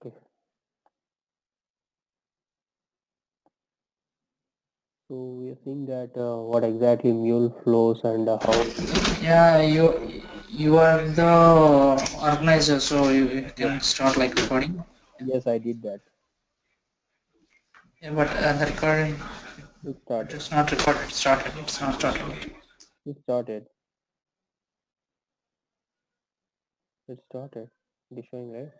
Okay. So we are seeing that what exactly Mule flows and how. Yeah, you are the organizer, so you Yes, can start like recording. yes, I did that. Yeah, but the recording It it started. is not recorded. It started. It's not started. It started. It started. It is showing, right?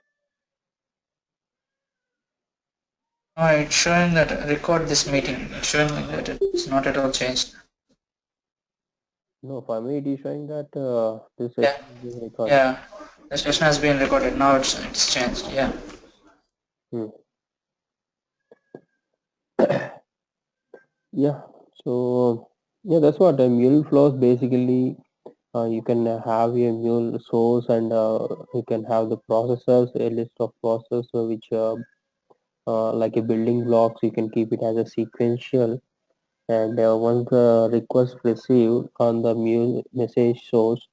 No, it's showing that record this meeting. It's showing like that it's not at all changed. No, for me it is showing that this Yeah, session is being recorded. yeah. The session has been recorded. Now it's changed. Yeah. Hmm. Yeah. So yeah, that's what a Mule flows basically. You can have a Mule source and you can have the processors, a list of processors which like a building blocks. You can keep it as a sequential, and once the request received on the message source,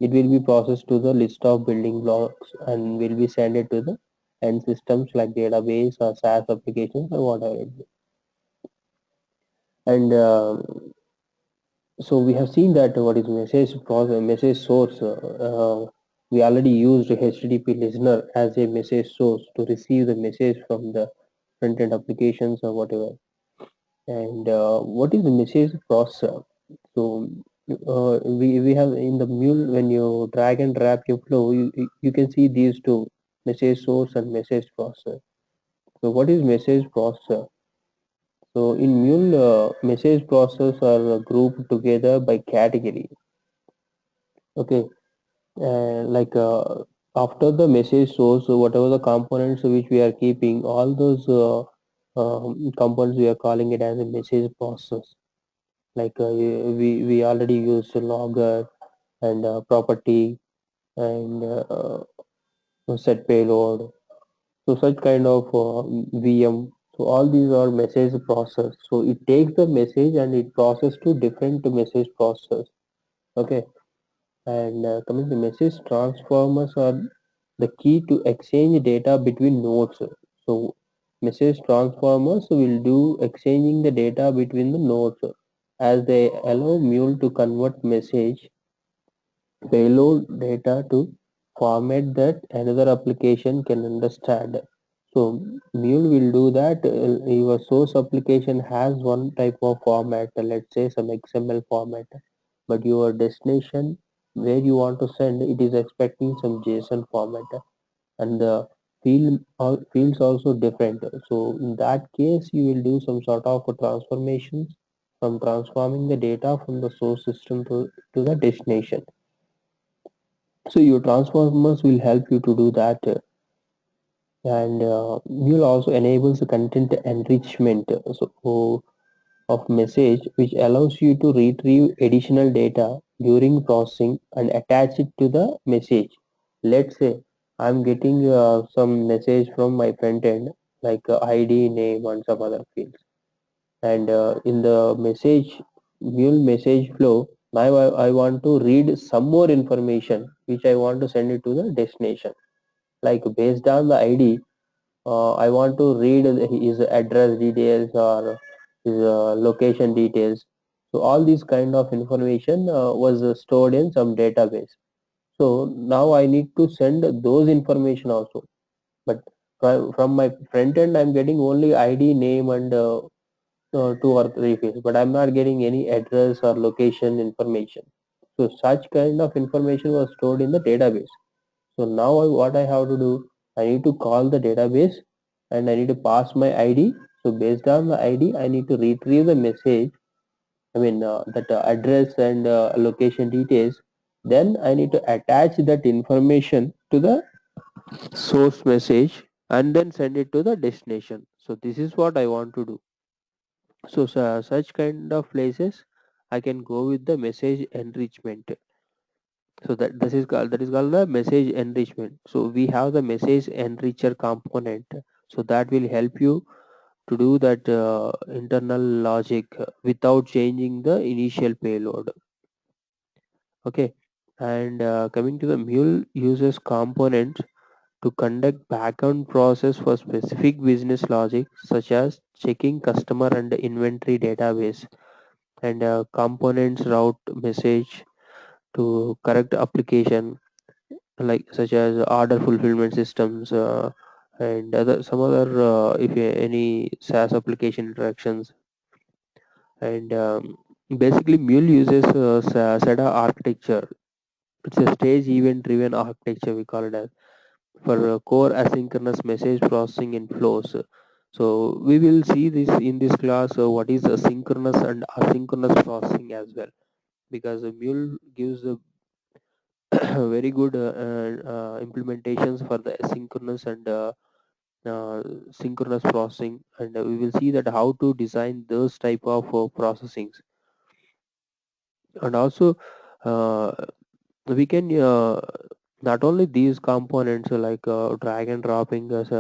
it will be processed to the list of building blocks and will be sent it to the end systems like database or SaaS applications or whatever it is. And so we have seen that what is message process, message source. We already used HTTP listener as a message source to receive the message from the front end applications or whatever. And what is the message processor? So we have in the Mule, when you drag and drop your flow, you can see these two, message source and message processor. So what is message processor? So in Mule, message processors are grouped together by category. Okay, like after the message source, so whatever the components which we are keeping, all those components we are calling it as a message process. Like we already use logger and property and set payload. So such kind of VM. So all these are message process. So it takes the message and it process to different message process. Okay. And coming to message transformers are the key to exchange data between nodes. So message transformers will do exchanging the data between the nodes as they allow Mule to convert message payload data to format that another application can understand. So Mule will do that. Your source application has one type of format, let's say some XML format, but your destination where you want to send it is expecting some JSON format, and the fields also different. So in that case, you will do some sort of transformations from transforming the data from the source system to the destination. So your transformers will help you to do that, and Mule also enables the content enrichment of message, which allows you to retrieve additional data during processing and attach it to the message. Let's say I'm getting some message from my front end, like ID, name, and some other fields, and in the message Mule message flow, now I want to read some more information which I want to send it to the destination, like based on the ID, I want to read his address details or his location details. So all these kind of information was stored in some database. So now I need to send those information also. But from my front end, I'm getting only ID, name, and two or three fields, but I'm not getting any address or location information. So such kind of information was stored in the database. So now what I have to do, I need to call the database and I need to pass my ID. So based on the ID, I need to retrieve the message. I mean that address and location details. Then I need to attach that information to the source message and then send it to the destination. So this is what I want to do. So such kind of places, I can go with the message enrichment. So that is called the message enrichment. So we have the message enricher component, so that will help you to do that internal logic without changing the initial payload. Okay. And coming to the Mule uses components, to conduct background process for specific business logic such as checking customer and inventory database, and components route message to correct application like such as order fulfillment systems, and other some other if any SaaS application interactions. And basically Mule uses SADA architecture. It's a stage event driven architecture, we call it as, for core asynchronous message processing in flows. So we will see this in this class, what is asynchronous and asynchronous processing as well, because Mule gives a very good implementations for the asynchronous and uh, synchronous processing, and we will see that how to design those type of processings. And also uh, we can not only these components like drag and dropping as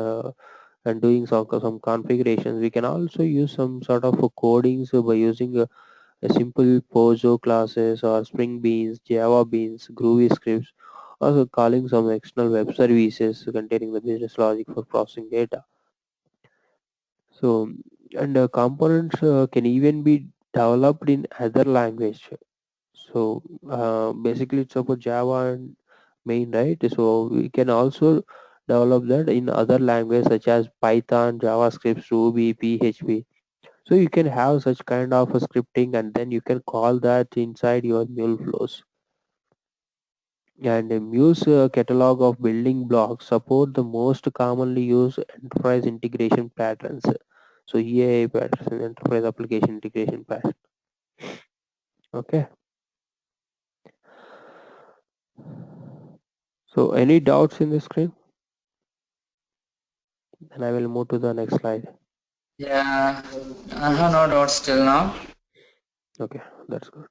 and doing some configurations, we can also use some sort of codings by using a simple Pozo classes or Spring Beans, Java Beans, Groovy scripts, also calling some external web services containing the business logic for processing data. So, and components can even be developed in other language. So, basically, it's about Java and main, right? So, we can also develop that in other languages such as Python, JavaScript, Ruby, PHP. So, you can have such kind of a scripting, and then you can call that inside your Mule flows. And Mule's catalog of building blocks support the most commonly used enterprise integration patterns. So EAI patterns, enterprise application integration pattern. Okay. So any doubts in the screen? Then I will move to the next slide. Yeah, I have no doubts till now. Okay, that's good.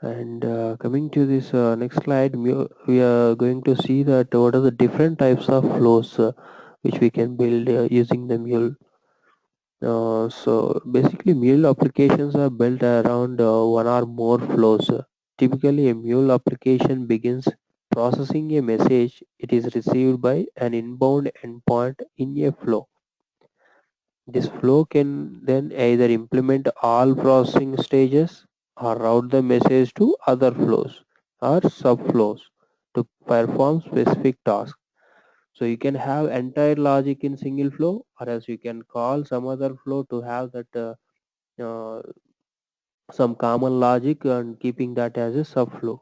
And coming to this next slide, we are going to see that what are the different types of flows which we can build using the Mule. So basically, Mule applications are built around one or more flows. Typically, a Mule application begins processing a message. It is received by an inbound endpoint in a flow. This flow can then either implement all processing stages or route the message to other flows or subflows to perform specific tasks. So you can have entire logic in single flow, or else you can call some other flow to have that some common logic and keeping that as a subflow.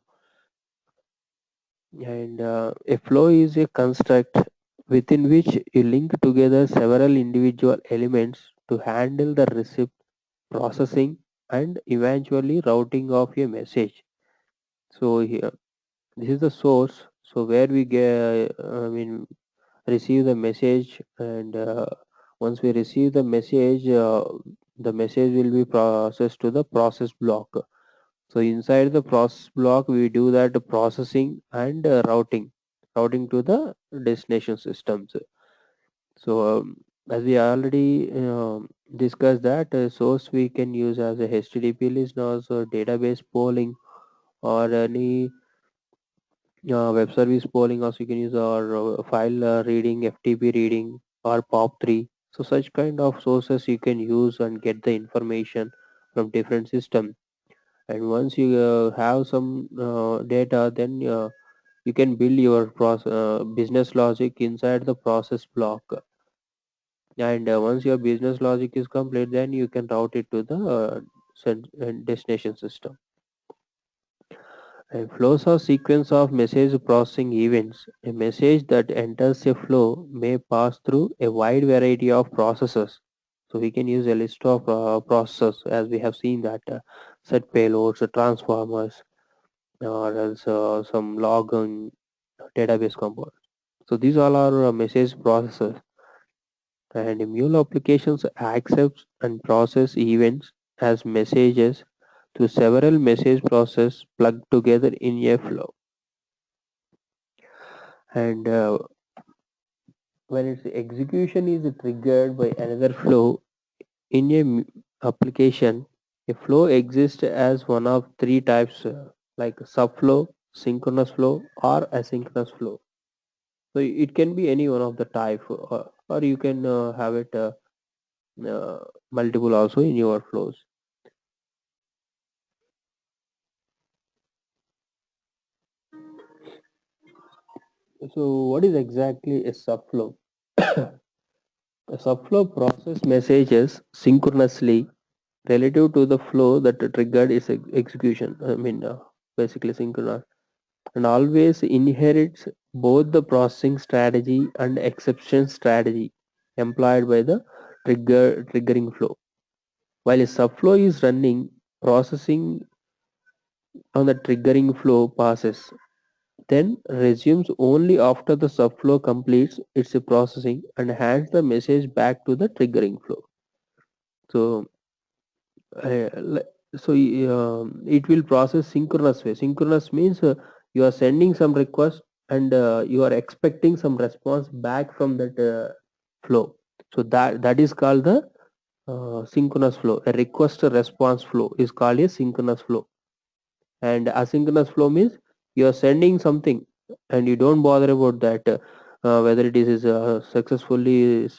And a flow is a construct within which you link together several individual elements to handle the receipt, processing, and eventually routing of a message. So here, this is the source. So where we get, receive the message, and once we receive the message will be processed to the process block. So inside the process block, we do that processing and routing to the destination systems. So as we already discussed that source we can use as a HTTP list, also database polling, or any web service polling. Also you can use our file reading, FTP reading, or POP3. So such kind of sources you can use and get the information from different systems. And once you have some data, then you can build your business logic inside the process block. And once your business logic is complete, then you can route it to the destination system. And flows are sequence of message processing events. A message that enters a flow may pass through a wide variety of processes. So we can use a list of processes, as we have seen that set payloads, transformers, or else some log on database components. So these all are message processes, and Mule applications accepts and process events as messages through several message processes plugged together in a flow. And when its execution is triggered by another flow in a application, a flow exists as one of three types like subflow, synchronous flow or asynchronous flow. So it can be any one of the type, or you can have it uh, multiple also in your flows. So what is exactly a subflow? A subflow process messages synchronously relative to the flow that triggered its execution. Basically synchronous, and always inherits both the processing strategy and exception strategy employed by the triggering flow. While a subflow is running, processing on the triggering flow passes, then resumes only after the subflow completes its processing and hands the message back to the triggering flow. So, uh, le- it will process synchronous way. Synchronous means you are sending some request and you are expecting some response back from that flow. So that is called the synchronous flow. A request response flow is called a synchronous flow. And asynchronous flow means you are sending something and you don't bother about that whether it is successfully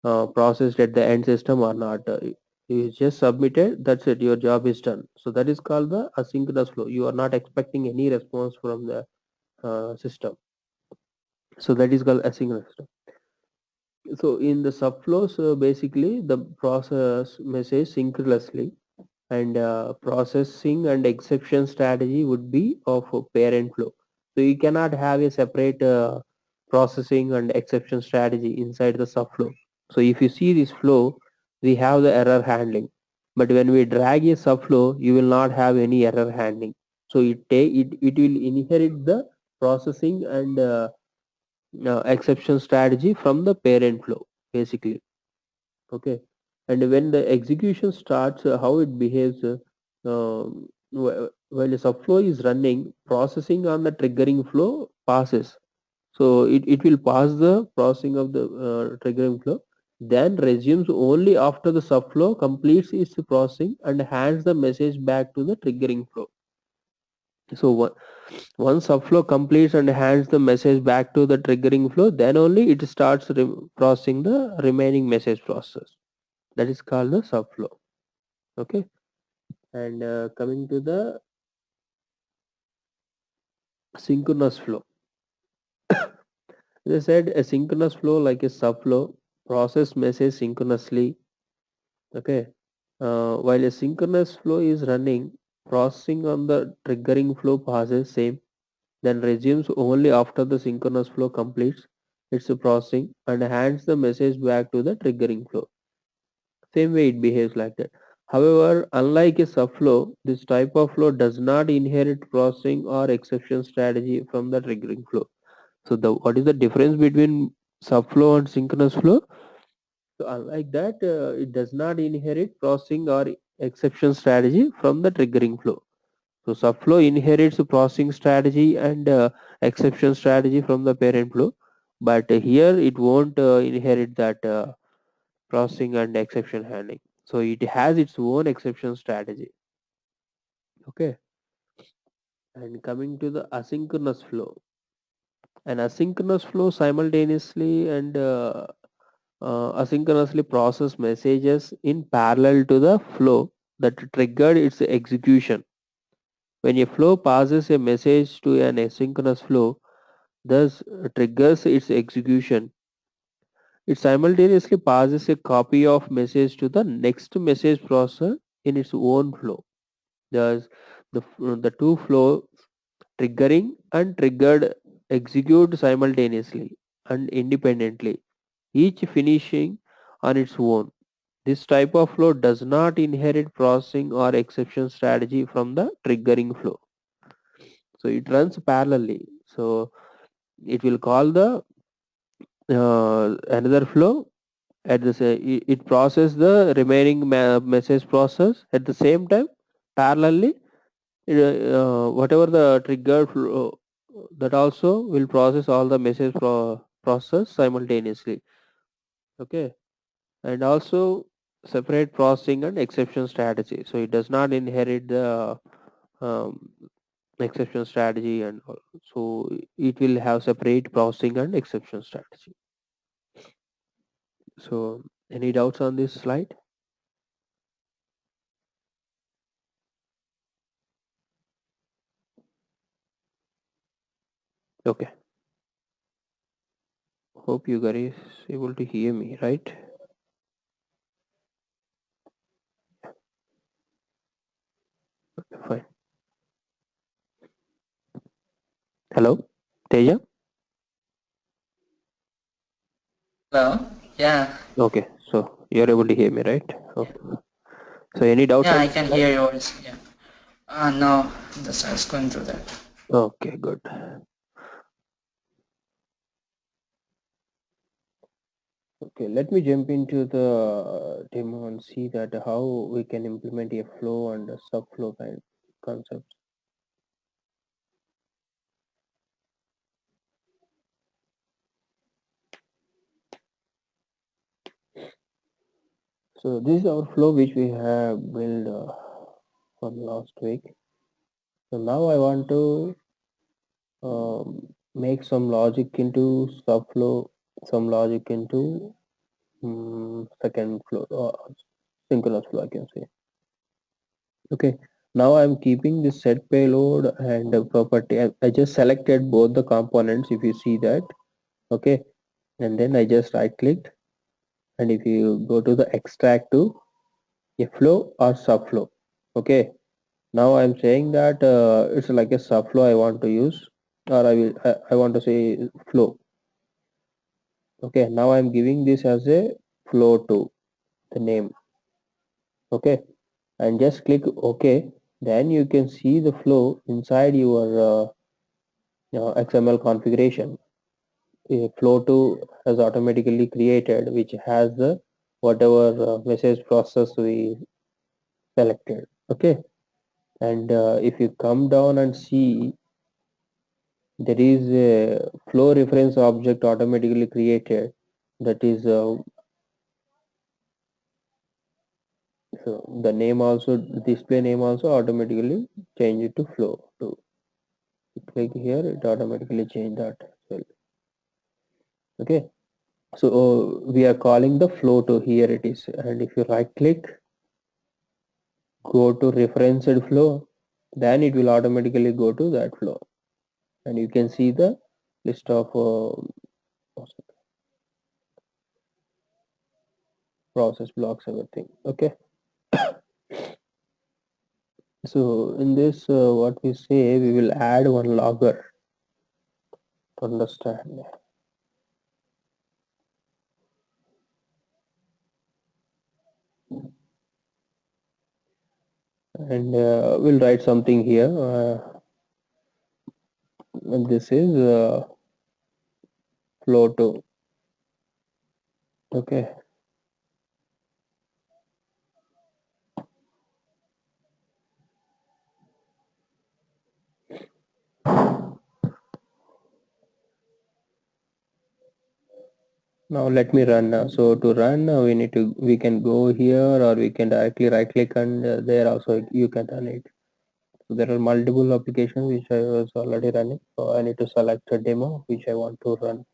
processed at the end system or not. You just submit it, that's it, your job is done. So that is called the asynchronous flow. You are not expecting any response from the system. So that is called asynchronous flow. So in the subflows, basically the process message synchronously, and processing and exception strategy would be of a parent flow. So you cannot have a separate processing and exception strategy inside the subflow. So if you see this flow, we have the error handling, but when we drag a subflow, you will not have any error handling. So it will inherit the processing and exception strategy from the parent flow, basically. Okay. And when the execution starts, how it behaves, while a subflow is running, processing on the triggering flow passes. So it will pass the processing of the triggering flow, then resumes only after the subflow completes its processing and hands the message back to the triggering flow. So once subflow completes and hands the message back to the triggering flow, then only it starts processing the remaining message process. That is called the subflow. Okay. And coming to the synchronous flow, as I said, a synchronous flow like a subflow process message synchronously. Okay. While a synchronous flow is running, processing on the triggering flow passes same, then resumes only after the synchronous flow completes its processing and hands the message back to the triggering flow. Same way it behaves like that. However, unlike a subflow, this type of flow does not inherit processing or exception strategy from the triggering flow. So what is the difference between subflow and synchronous flow? So unlike that, it does not inherit processing or exception strategy from the triggering flow. So subflow inherits processing strategy and exception strategy from the parent flow, but here it won't inherit that processing and exception handling. So it has its own exception strategy. Okay. And coming to the asynchronous flow, an asynchronous flow simultaneously and asynchronously process messages in parallel to the flow that triggered its execution. When a flow passes a message to an asynchronous flow, thus triggers its execution, it simultaneously passes a copy of message to the next message processor in its own flow. Thus, the two flow triggering and triggered execute simultaneously and independently, each finishing on its own. This type of flow does not inherit processing or exception strategy from the triggering flow. So it runs parallelly. So it will call the another flow at the it process the remaining message process at the same time parallelly. Whatever the trigger flow, that also will process all the message process simultaneously. Okay. And also separate processing and exception strategy. So it does not inherit the um, exception strategy and all. So it will have separate processing and exception strategy. So any doubts on this slide? Okay. Hope you guys able to hear me, right? Fine. Hello, Teja? Hello? Yeah. Okay, so you're able to hear me, right? Okay. So any doubts Yeah, on I this can slide? hear your voice. Yeah. No, I was going through that. Okay, good. Okay, let me jump into the demo and see that how we can implement a flow and a subflow kind concepts. So this is our flow which we have built from last week. So now I want to make some logic into subflow, some logic into second flow, synchronous flow, I can say. Okay. Now I'm keeping the set payload and property. I just selected both the components. If you see that, okay, and then I just right clicked, and if you go to the extract to a flow or subflow, okay. Now I'm saying that it's like a subflow I want to use, or I want to say flow. Okay, now I'm giving this as a flow to the name. Okay, and just click OK. Then you can see the flow inside your XML configuration. A flow to has automatically created, which has the whatever message process we selected. Okay, and if you come down and see, there is a flow reference object automatically created. That is so the name also, display name also automatically change it to flow to. Click here, it automatically change that as well. Okay, so we are calling the flow to, here it is, and if you right click, go to referenced flow, then it will automatically go to that flow, and you can see the list of process blocks, everything. Okay, so in this what we say, we will add one logger to understand, and we'll write something here, and this is flow to. Okay, now let me run now. So to run, we can go here, or we can directly right click, and there also you can run it. So there are multiple applications which I was already running. So I need to select a demo which I want to run.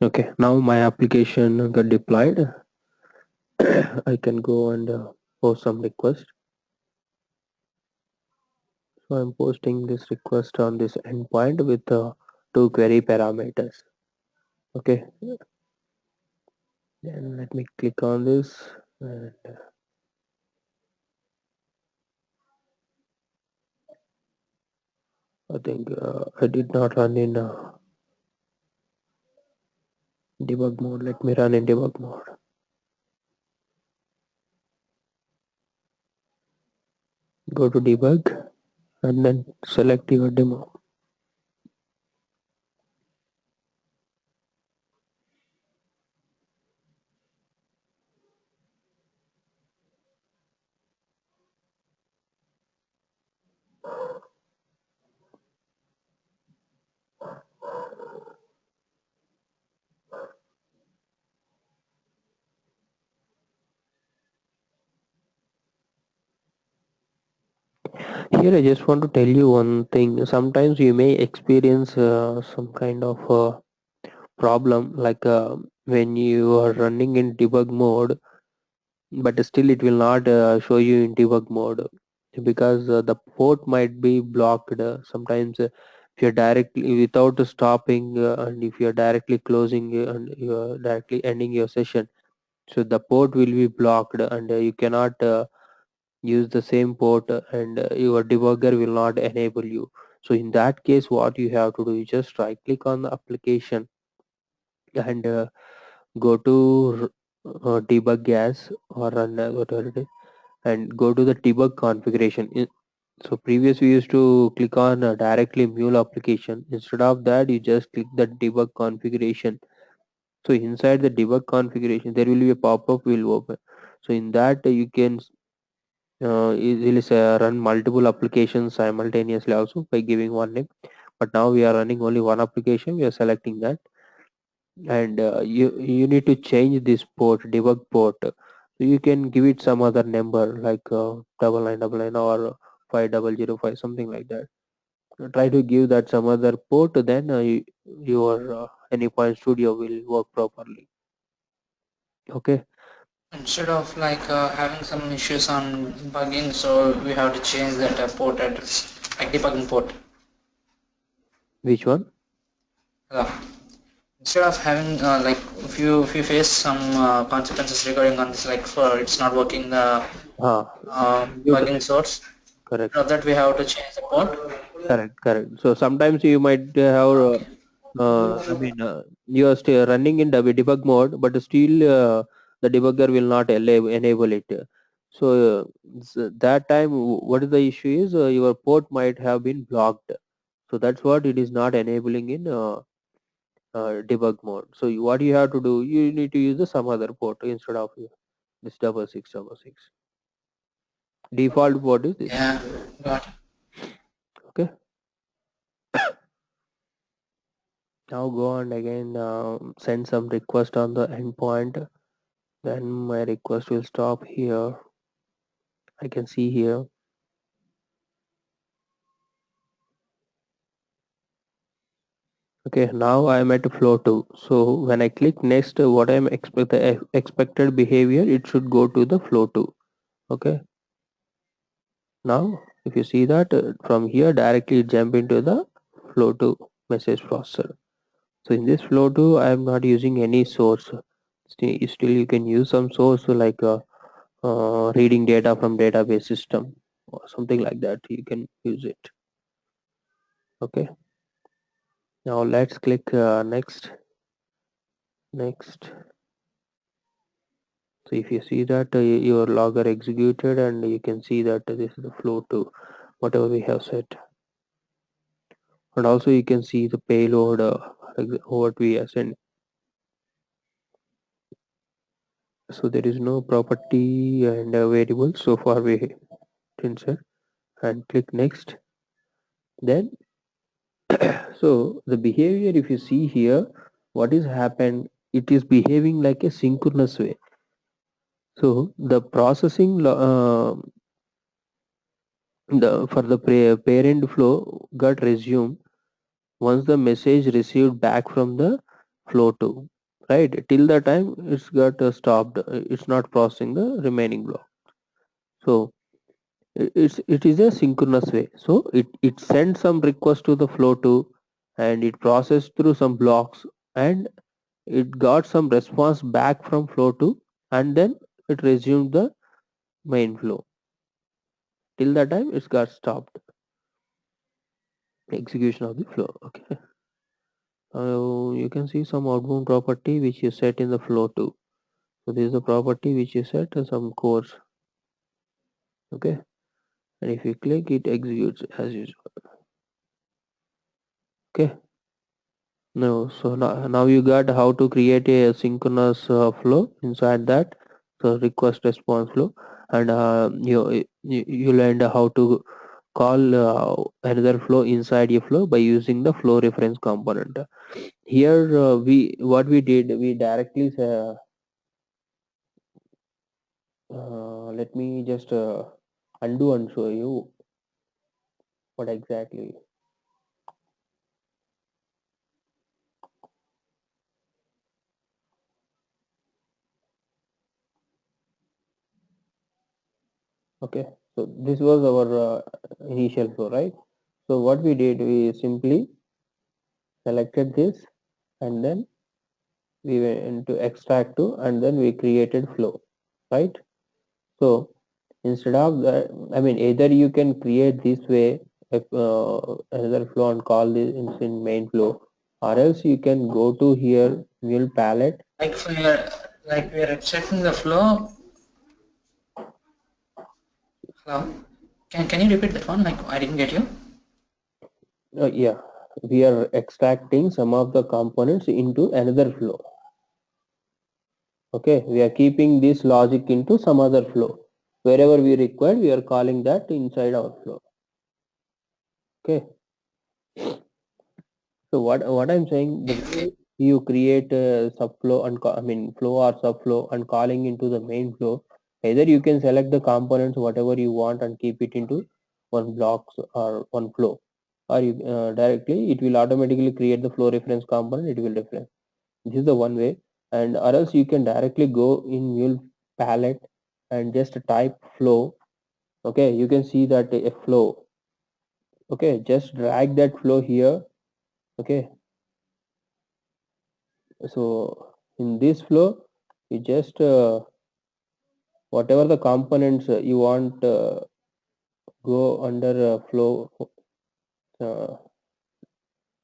Okay, now my application got deployed. I can go and post some request. So I'm posting this request on this endpoint with two query parameters. Okay, then let me click on this, and I think I did not run in Debug mode. Let me run in debug mode. Go to debug and then select your demo. Here, I just want to tell you one thing. Sometimes you may experience some kind of problem, like when you are running in debug mode, but still it will not show you in debug mode because the port might be blocked. Sometimes, if you're directly without stopping, and if you're directly closing and you're directly ending your session, so the port will be blocked and you cannot use the same port, and your debugger will not enable you. So in that case, what you have to do is just right click on the application and go to debug gas or run whatever it is, and go to the debug configuration. So previous we used to click on directly Mule application. Instead of that, you just click the debug configuration. So inside the debug configuration, there will be a pop-up will open. So in that, you can easily run multiple applications simultaneously also by giving one name. But now we are running only one application. We are selecting that, and you need to change this port, debug port. So you can give it some other number like 9999 or 5005, something like that. Try to give that some other port, then your Anypoint Studio will work properly. Okay. Instead of like having some issues on bugging, so we have to change that port address, like debugging port. Which one? Yeah. Instead of having like if you face some consequences regarding on this, like for it's not working the Ah, give the bugging source, correct. instead of that we have to change the port. Correct, correct. So sometimes you might have, Okay. you are still running in debug mode, but still the debugger will not enable it. So that time, what is the issue is your port might have been blocked. So that's what it is not enabling in debug mode. So what you have to do, you need to use the some other port instead of this 6666. Default port is this. Yeah, got it. Okay. Now go and again send some request on the endpoint. Then my request will stop here. I can see here. Okay, now I am at flow 2. So when I click next, what I am the expected behavior, it should go to the flow 2. Okay. Now if you see that from here directly jump into the flow 2 message processor. So in this flow 2, I am not using any source. Still you can use some source like reading data from database system or something like that. You can use it. Okay. Now let's click next. So if you see that your logger executed, and you can see that this is the flow to whatever we have set, and also you can see the payload what we assign. So there is no property and variable so far we didn't set, and click next. Then so the behavior, if you see here, what is happened, it is behaving like a synchronous way. So the processing the for the parent flow got resumed once the message received back from the flow 2, right? Till the time it's got stopped, it's not processing the remaining block. So it is a synchronous way. So it sends some request to the flow 2, and it processed through some blocks, and it got some response back from flow 2, and then it resumed the main flow. Till the time it's got stopped execution of the flow. Okay. You can see some outbound property which is set in the flow too. So this is the property which is set some course. Okay, and if you click, it executes as usual. Okay. No, so now you got how to create a synchronous flow inside that, so request response flow, and you learned how to call another flow inside your flow by using the flow reference component. Here we what we did, we directly let me just undo and show you what exactly. Okay, so this was our initial flow, right? So what we did, we simply selected this, and then we went to extract to, and then we created flow, right? So instead of that, I mean, either you can create this way, if, another flow and call this in main flow, or else you can go to here mule palette. Like for your, like we are extracting the flow. Hello. Can you repeat that one? Like I didn't get you. Yeah, we are extracting some of the components into another flow. Okay, we are keeping this logic into some other flow. Wherever we require, we are calling that inside our flow. Okay, so what I'm saying, the Okay, okay. way you create a subflow and I mean flow or subflow and calling into the main flow, either you can select the components whatever you want and keep it into one blocks or one flow, or you directly it will automatically create the flow reference component. It will reference. This is the one way, and or else you can directly go in Mule palette and just type flow. Okay, you can see that a flow. Okay, just drag that flow here. Okay, so in this flow, you just whatever the components you want go under flow, uh,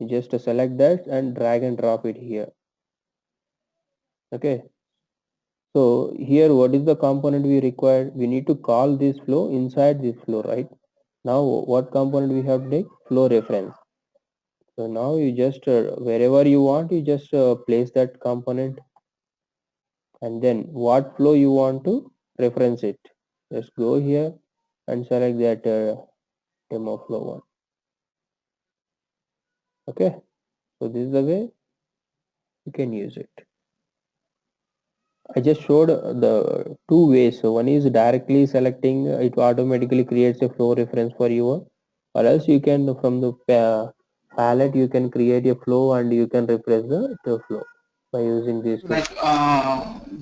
you just select that and drag and drop it here. Okay, so here what is the component we require? We need to call this flow inside this flow, right? Now what component we have to take? Flow reference. So now you just wherever you want, you just place that component, and then what flow you want to reference it. Just go here and select that demo flow one. Okay, so this is the way you can use it. I just showed the two ways. So one is directly selecting, it automatically creates a flow reference for you, or else you can from the palette you can create a flow and you can replace the flow by using these two. Like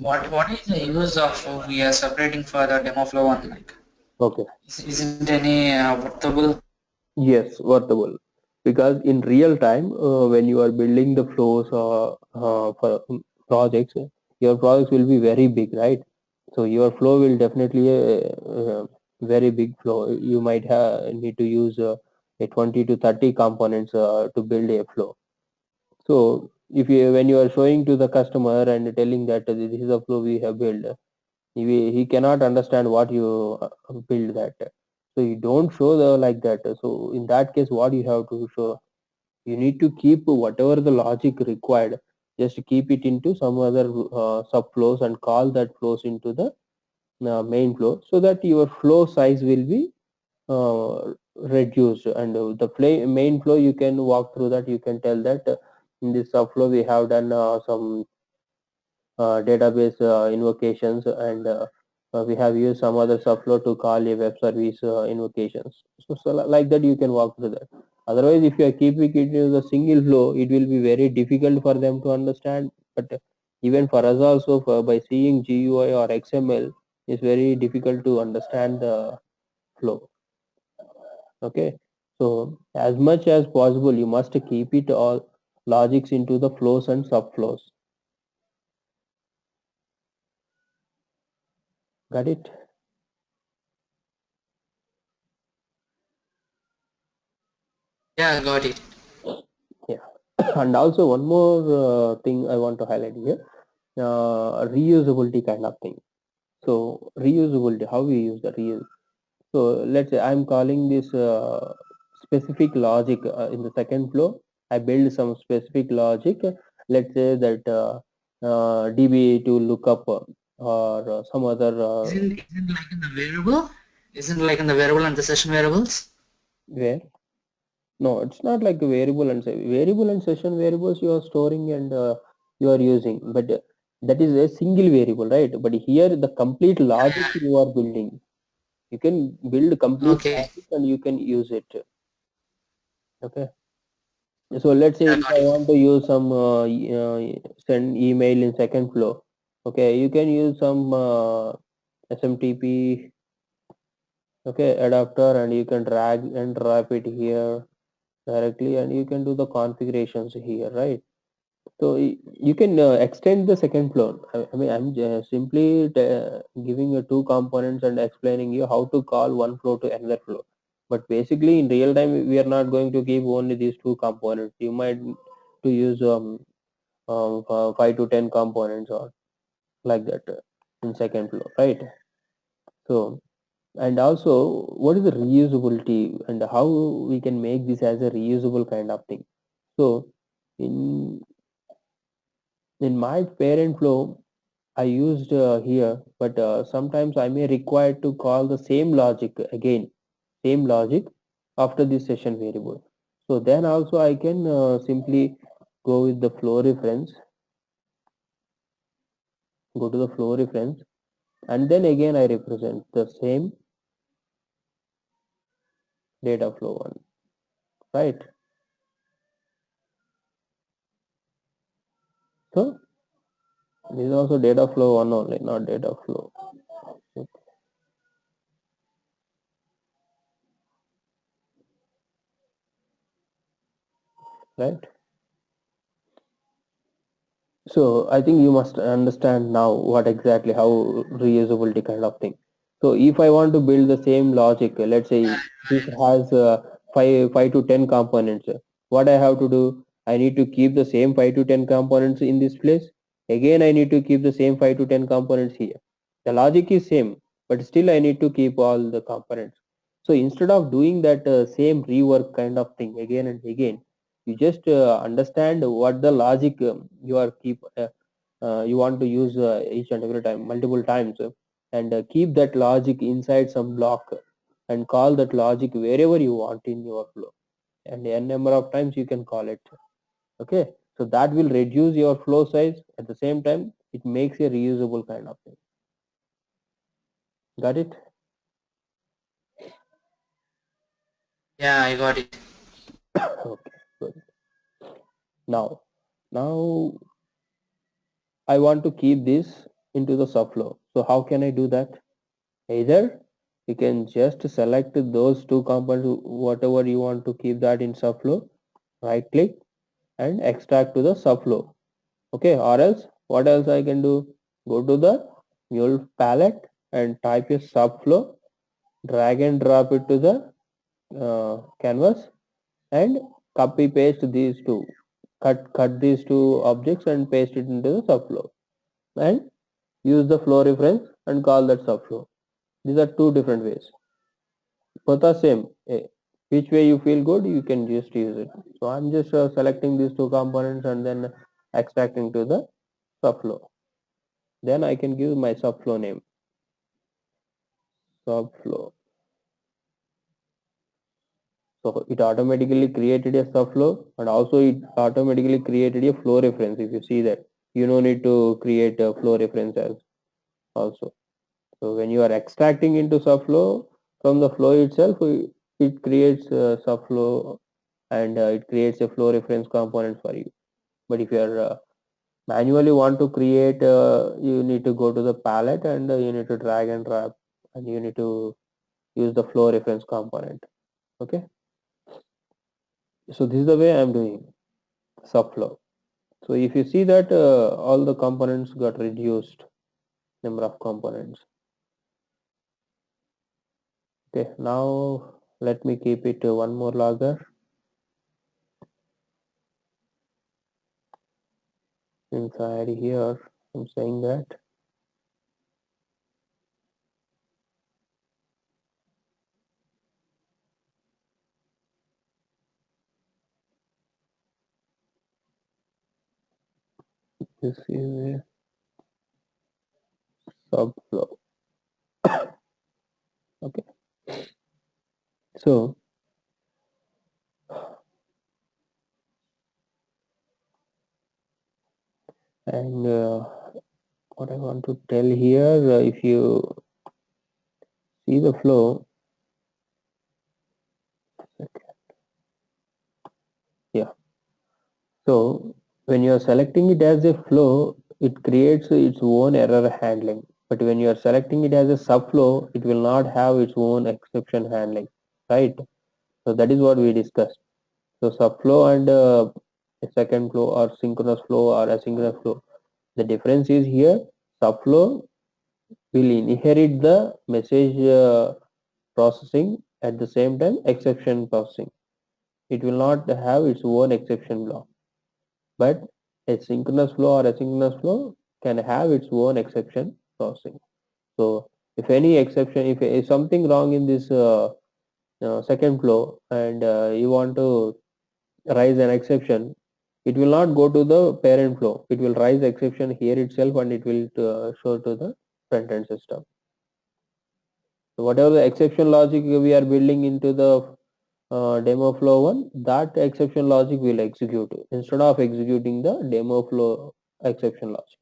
what is the use of we are separating for the demo flow one? Like Okay. isn't any workable? Yes, workable. Because in real time, when you are building the flows for projects, your projects will be very big, right? So your flow will definitely very big flow. You might have need to use a 20 to 30 components to build a flow. So if you when you are showing to the customer and telling that this is a flow we have built, he cannot understand what you build that. So you don't show the like that. So in that case, what you have to show, you need to keep whatever the logic required, just keep it into some other sub flows and call that flows into the main flow, so that your flow size will be reduced, and the main flow you can walk through that. You can tell that in this subflow we have done some database invocations, and we have used some other subflow to call a web service invocations. So like that you can walk through that. Otherwise, if you are keeping it in the single flow, it will be very difficult for them to understand. But even for us also, by seeing GUI or XML, it's very difficult to understand the flow. Okay, so as much as possible, you must keep it all logics into the flows and subflows. Got it? Yeah, got it. Yeah. And also one more thing I want to highlight here, reusability kind of thing. So reusability, how we use the reuse. So let's say I'm calling this specific logic in the second flow. I build some specific logic. Let's say that DB to look up or some other Isn't like in the variable? Isn't like in the variable and the session variables? where. No, it's not like a variable and variable and session variables you are storing and you are using, but that is a single variable, right? But here the complete Yeah, logic you are building. You can build complete okay. logic and you can use it. Okay. So let's say Yeah, if got I it. want to use some send email in second flow, okay, you can use some SMTP, okay, adapter, and you can drag and drop it here directly, and you can do the configurations here, right? So you can extend the second flow. I mean, I'm simply giving you two components and explaining you how to call one flow to another flow. But basically, in real time, we are not going to give only these two components. You might to use 5 to 10 components or like that in second flow, right? So and also, what is the reusability and how we can make this as a reusable kind of thing? So in my parent flow I used here, but sometimes I may require to call the same logic again, same logic after this session variable. So then also I can simply go with the flow reference, go to the flow reference, and then again I represent the same data flow one, right? So this is also data flow one only, not data flow, right? So I think you must understand now what exactly how reusability kind of thing. So if I want to build the same logic, let's say this has five to ten components. What I have to do? I need to keep the same 5 to 10 components in this place. Again, I need to keep the same 5 to 10 components here. The logic is same, but still I need to keep all the components. So instead of doing that same rework kind of thing again and again, you just understand what the logic you are keep you want to use each and every time multiple times and keep that logic inside some block and call that logic wherever you want in your flow and n number of times you can call it. Okay, so that will reduce your flow size. At the same time it makes a reusable kind of thing. Got it? Yeah, I got it. Okay, good. Now I want to keep this into the subflow. So how can I do that? Either you can just select those two components, whatever you want to keep that in subflow, right click and extract to the subflow. Okay, or else what else I can do? Go to the Mule palette and type a subflow, drag and drop it to the canvas and copy paste these two, cut these two objects and paste it into the subflow and use the flow reference and call that subflow. These are two different ways. Both are same. Which way you feel good you can just use it. So I'm just selecting these two components and then extracting to the subflow. Then I can give my subflow name, subflow. So it automatically created a subflow and also it automatically created a flow reference. If you see that, you no need to create a flow reference as also. So when you are extracting into subflow from the flow itself, it creates a subflow and it creates a flow reference component for you. But if you are manually want to create, you need to go to the palette and you need to drag and drop and you need to use the flow reference component. Okay, so this is the way I'm doing subflow. So if you see that all the components got reduced, number of components. Okay, now let me keep it one more logger. inside here. I'm saying that this is a subflow. Okay, so and what I want to tell here, if you see the flow, yeah. So when you are selecting it as a flow, it creates its own error handling. But when you are selecting it as a subflow, it will not have its own exception handling, right? So that is what we discussed. So subflow and a second flow or synchronous flow or asynchronous flow. The difference is here, subflow will inherit the message processing at the same time exception processing. It will not have its own exception block. But a synchronous flow or asynchronous flow can have its own exception processing. So if any exception, if something wrong in this second flow and you want to raise an exception, it will not go to the parent flow. It will raise exception here itself and it will show to the front end system. So whatever the exception logic we are building into the demo flow one, that exception logic will execute instead of executing the demo flow exception logic.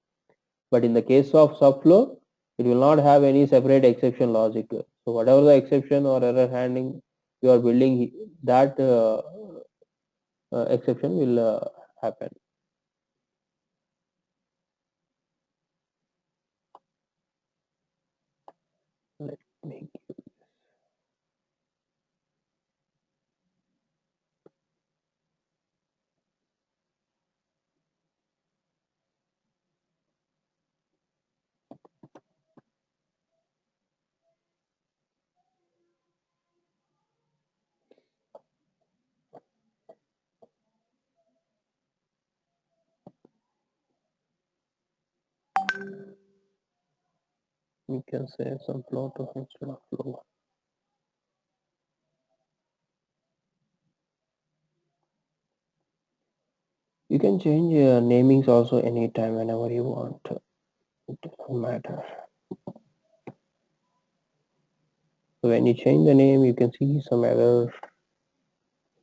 But in the case of subflow, it will not have any separate exception logic. So whatever the exception or error handling you are building, that exception will happen. Let me, you can say some flow to instead of flow. You can change namings also anytime whenever you want. It doesn't matter. So when you change the name, you can see some error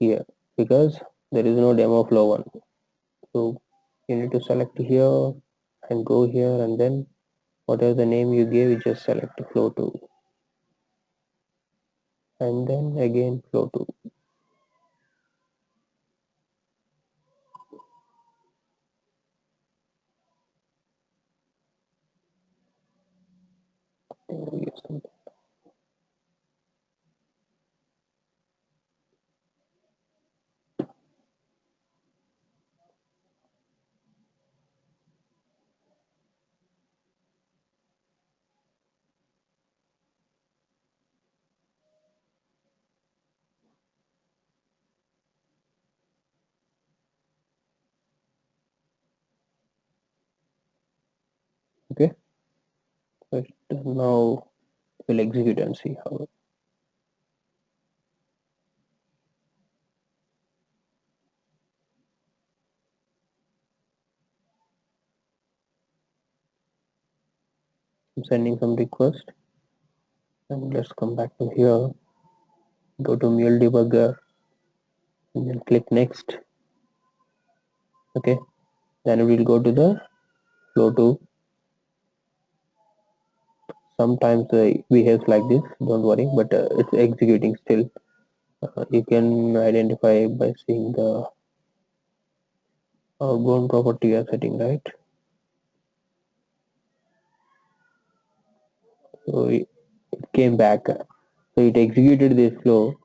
here because there is no demo flow one. So you need to select here and go here, and then whatever the name you gave, you just select flow 2 and then again flow 2. Okay, so now we'll execute and see how. I'm sending some request, and let's come back to here, go to Mule debugger and then click next. Okay, then we'll go to the flow 2. Sometimes it behaves like this, don't worry, but it's executing still. You can identify by seeing the outbound property you are setting, right? So it came back. So it executed this flow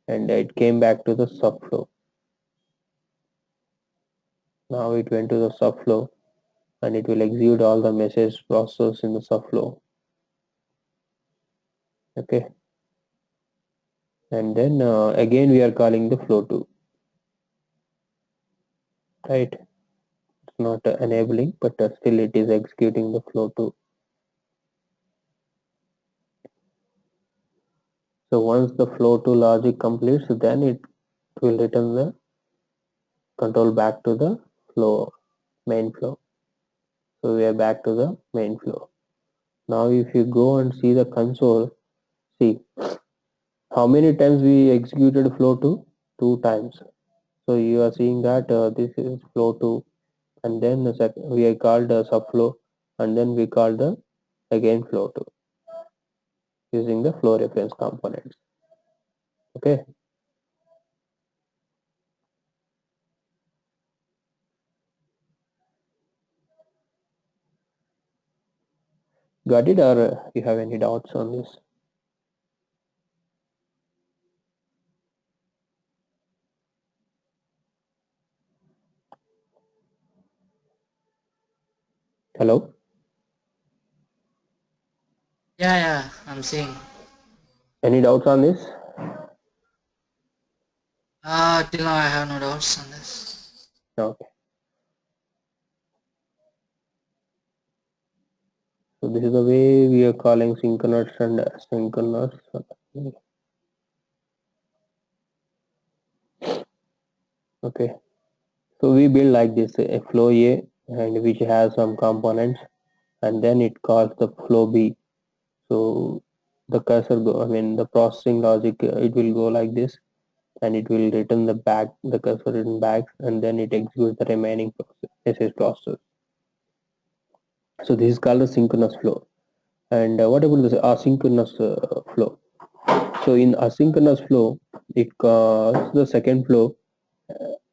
and it came back to the subflow. Now it went to the subflow and it will execute all the message process in the subflow. Okay, and then again we are calling the flow 2, right? not enabling, but still it is executing the flow 2. So once the flow 2 logic completes, then it will return the control back to the flow, main flow. So we are back to the main flow. Now if you go and see the console, see how many times we executed flow 2? 2 times. So you are seeing that this is flow 2, and then we called the subflow, and then we called the again flow 2 using the flow reference components. Okay, got it, or you have any doubts on this? Hello, Yeah, yeah, I'm seeing. any doubts on this? Till now I have no doubts on this. Okay, so this is the way we are calling synchronous and asynchronous. Okay, so we build like this a flow A, and which has some components, and then it calls the flow B. So the cursor go, I mean the processing logic, it will go like this, and it will return the cursor return back, and then it executes the remaining message process. So this is called the synchronous flow. And what about the asynchronous flow? So in asynchronous flow, it calls the second flow,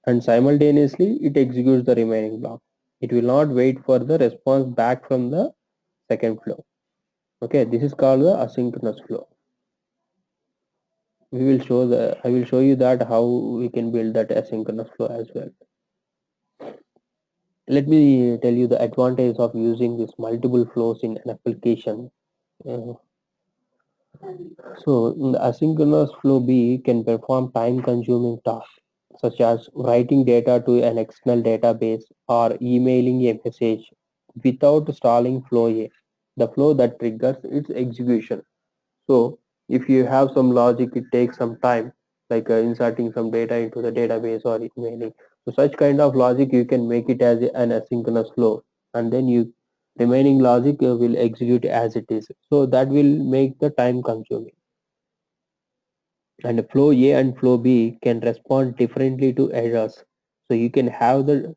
and simultaneously it executes the remaining block. It will not wait for the response back from the second flow. Okay, this is called the asynchronous flow. I will show you that how we can build that asynchronous flow as well. Let me tell you the advantage of using these multiple flows in an application. Uh, so the asynchronous flow B can perform time consuming tasks such as writing data to an external database or emailing a message without stalling flow A, the flow that triggers its execution. So if you have some logic, it takes some time, like inserting some data into the database or emailing. So such kind of logic you can make it as an asynchronous flow, and then you remaining logic will execute as it is. So that will make the time consuming. And flow A and flow B can respond differently to errors. So you can have the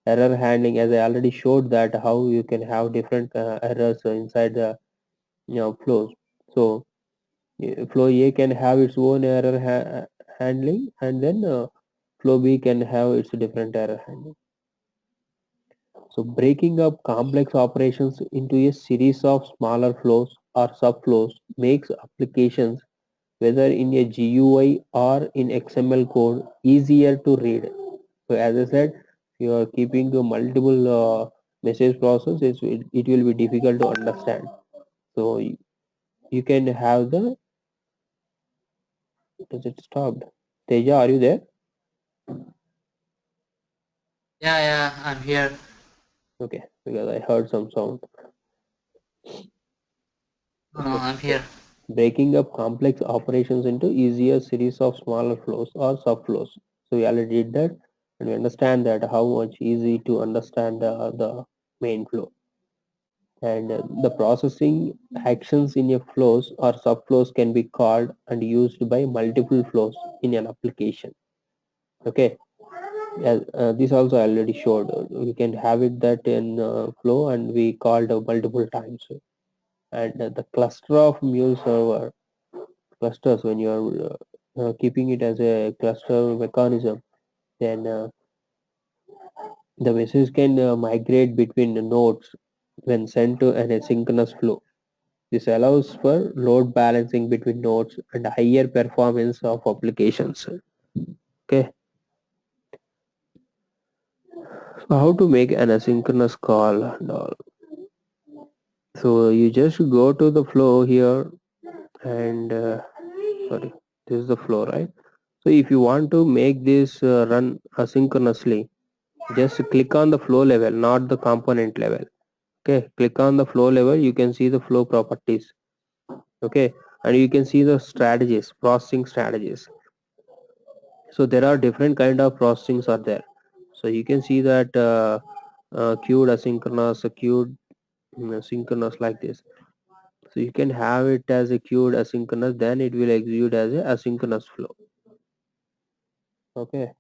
error handling, as I already showed that how you can have different errors inside the flows. So flow A can have its own error handling, and then flow B can have its different error handling. So breaking up complex operations into a series of smaller flows or subflows makes applications, whether in a GUI or in XML code, easier to read. So as I said, you are keeping a multiple message process, it will be difficult to understand. So you can have the, does it stopped? Teja, are you there? Yeah, yeah, I'm here. Okay, because I heard some sound. No, no, Okay, I'm so here. breaking up complex operations into easier series of smaller flows or subflows. So we already did that, and we understand that how much easy to understand the main flow. And the processing actions in a flows or subflows can be called and used by multiple flows in an application. Okay, this also I already showed. We can have it that in flow, and we called multiple times. And the cluster of Mule server clusters, when you are keeping it as a cluster mechanism, then the message can migrate between the nodes when sent to an asynchronous flow. This allows for load balancing between nodes and higher performance of applications. Okay, so how to make an asynchronous call and all. So you just go to the flow here, and sorry, this is the flow, right? So if you want to make this run asynchronously, Just click on the flow level, not the component level. Okay, click on the flow level, you can see the flow properties. Okay, and you can see the strategies, processing strategies. So there are different kind of processings are there. So you can see that queued asynchronous, queued synchronous, like this. So you can have it as a queued asynchronous, then it will execute as a asynchronous flow. Okay,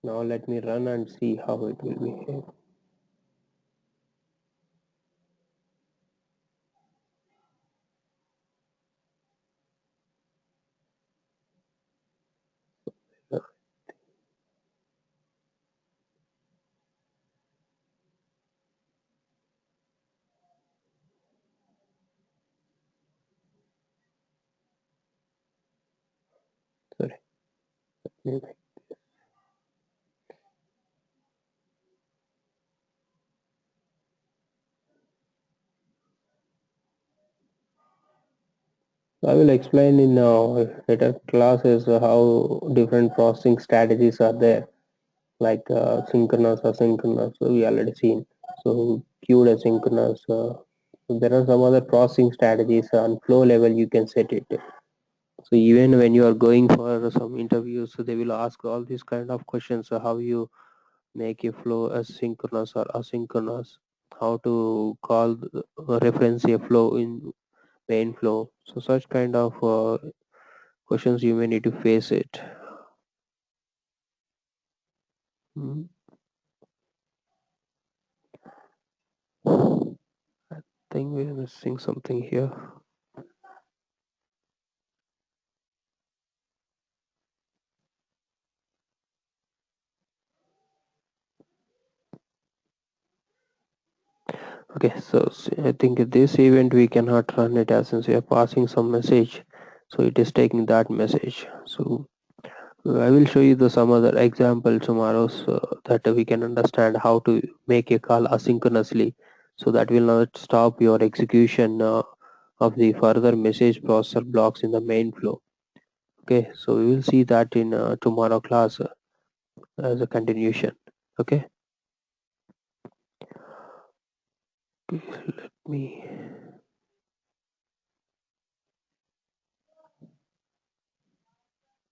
now let me run and see how it will behave. Sorry. I will explain in later classes how different processing strategies are there, like synchronous, asynchronous. So we already seen. So queued asynchronous. There are some other processing strategies on flow level. You can set it. So even when you are going for some interviews, so they will ask all these kind of questions. How you make a flow asynchronous or asynchronous? How to call reference a flow in main flow? So such kind of questions you may need to face it. Mm, I think we're missing something here. Okay, so I think this event we cannot run it as since we are passing some message, so it is taking that message. So I will show you the some other example tomorrow so that we can understand how to make a call asynchronously, so that will not stop your execution of the further message processor blocks in the main flow. Okay, so we will see that in tomorrow class as a continuation. Okay, let me